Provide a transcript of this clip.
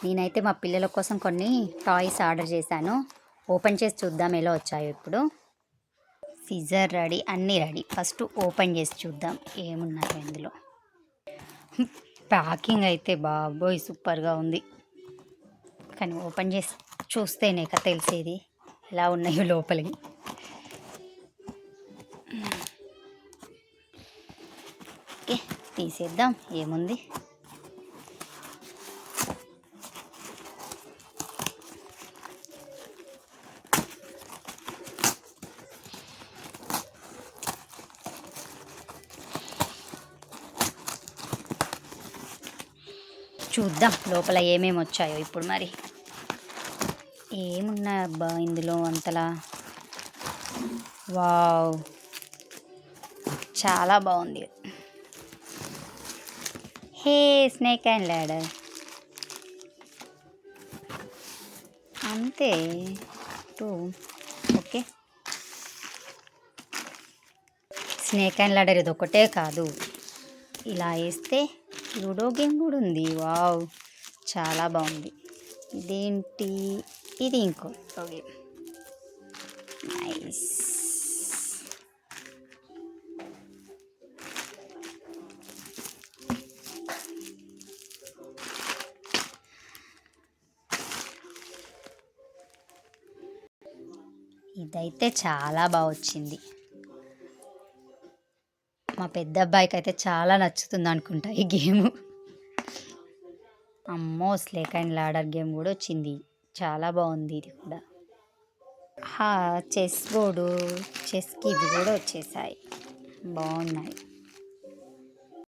నేనైతే మా పిల్లల కోసం కొన్ని టాయ్స్ ఆర్డర్ చేశాను. ఓపెన్ చేసి చూద్దాం ఎలా వచ్చాయో ఇప్పుడు. సిజర్ రెడీ, అన్నీ రెడీ. ఫస్ట్ ఓపెన్ చేసి చూద్దాం ఏమున్నాయో ఇందులో. ప్యాకింగ్ అయితే బాబోయ్ సూపర్గా ఉంది. కానీ ఓపెన్ చేసి చూస్తేనే కదా తెలిసేది ఎలా ఉన్నాయో లోపలికి. ఓకే, తీసేద్దాం ఏముంది. చూద్దాం లోపల ఏమేమి వచ్చాయో ఇప్పుడు. మరి ఏమున్నాయి అబ్బా ఇందులో అంతలా. వావ్, చాలా బాగుంది. హే స్నేక్ అండ్ ల్యాడర్, అంతే. ఓకే, స్నేక్ అండ్ ల్యాడర్ ఇది ఒకటే కాదు, ఇలా వేస్తే లూడో గేమ్ కూడా ఉంది. వావ్, చాలా బాగుంది. ఇదేంటి, ఇది ఇంకో గేమ్. నైస్. ఇదైతే చాలా బాగా వచ్చింది. మా పెద్ద అబ్బాయికి అయితే చాలా నచ్చుతుంది అనుకుంటా ఈ గేమ్. అమ్మో, స్నేక్ అండ్ ల్యాడర్ గేమ్ కూడా వచ్చింది, చాలా బాగుంది ఇది కూడా. చెస్ బోర్డు, చెస్కి ఇవి కూడా వచ్చేసాయి, బాగున్నాయి.